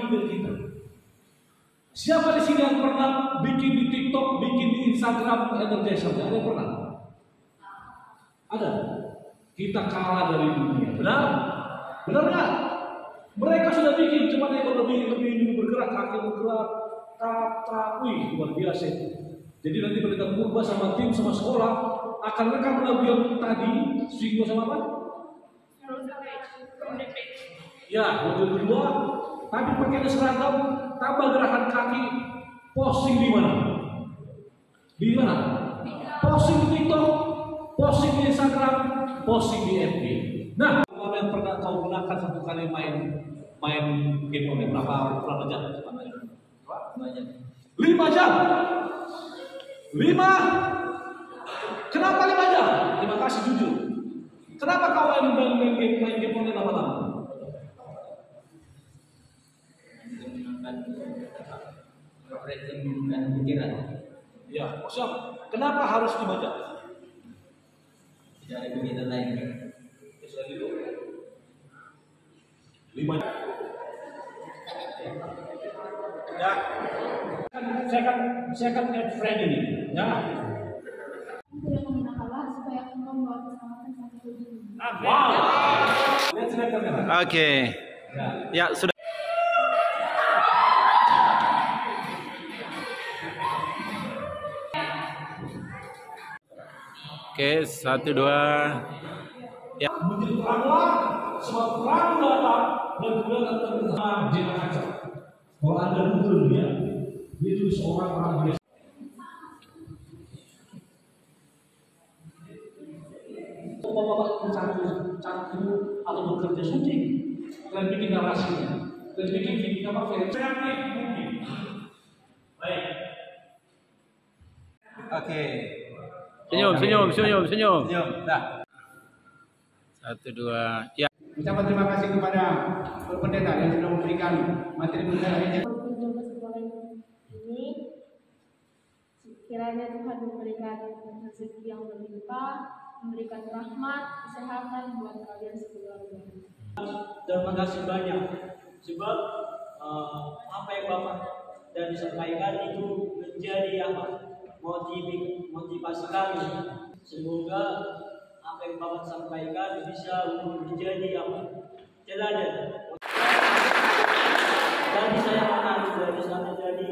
ide kita. Siapa di sini yang pernah bikin di TikTok, bikin di Instagram energizer? Ada yang pernah? Ada. Kita kalah dari dunia. Benar? Benar nggak? Mereka sudah bikin, cuma yang lebih bergerak, kaki bergerak, wih, luar biasa itu. Jadi nanti mereka berubah sama tim, sama sekolah, akan rekam lagu yang tadi, swing sama apa? Ya, yang kedua, tapi pakai seragam, tambah gerakan kaki, posting di mana? Di mana? Posting di TikTok, posting di Instagram, posting di FB. Nah, kalau yang pernah kau gunakan satu kali main game online, berapa jam? 5 jam. 5. Kenapa 5 jam? Terima kasih jujur. Kenapa kau main game online lama-lama? Refreshing dan pikiran. Ya, maksudnya kenapa harus 5 jam? Tidak ada kegiatan lain. 5 jam. Ya, saya kan add friend ini, ya. Tidak mengenallah supaya kamu membawa keselamatan sampai tujuan. Wow. Lihat kamera. Oke. Ya, sudah. Oke, 1, 2. Ya. Menjadi teranglah, sebab terang datang dan kemudian datang bersama jika kaca. Kalau Anda Google dia itu seorang orang biasa. Bapak cantik atau bekerja syuting, kalian bikin narasinya, kalian bikin apa? Kreatif mungkin. Baik. Oke. Senyum. Dah. 1, 2. Ya. Ucapan terima kasih kepada Bapak Pendeta yang sudah memberikan materi pembelajaran Ini kiranya Tuhan memberikan rezeki yang berlimpah, memberikan rahmat, kesehatan buat kalian sekeluarga. Terima kasih banyak. Sebab apa yang Bapak dan disampaikan itu menjadi motivasi kami. Semoga apa yang Bapak sampaikan bisa menjadi teladan. Dari saya makan dari sana apalagi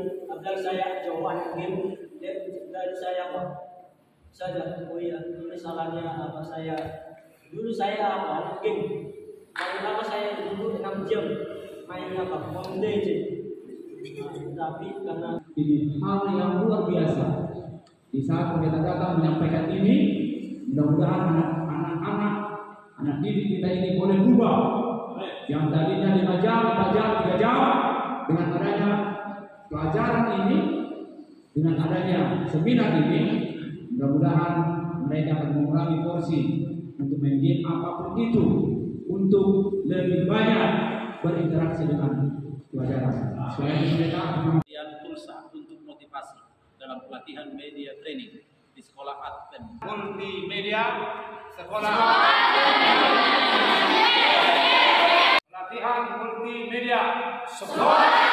saya jawaban game dari saya saja. Oh iya, ini salahnya saya dulu game. Lama saya dulu 6 jam main Monday. Tapi karena ini hal yang luar biasa. Di saat pendeta datang menyampaikan ini, mudah-mudahan anak didik kita ini boleh berubah. Yang tadinya 5 jam, 3 jam, dengan adanya pelajaran ini, dengan adanya seminar ini, mudah-mudahan mereka akan mengurangi porsi untuk main game apapun itu, untuk lebih banyak berinteraksi dengan pelajaran. Selain mereka kemudian pulsa untuk motivasi dalam pelatihan media training di sekolah Advent multimedia sekolah pelatihan multimedia sekolah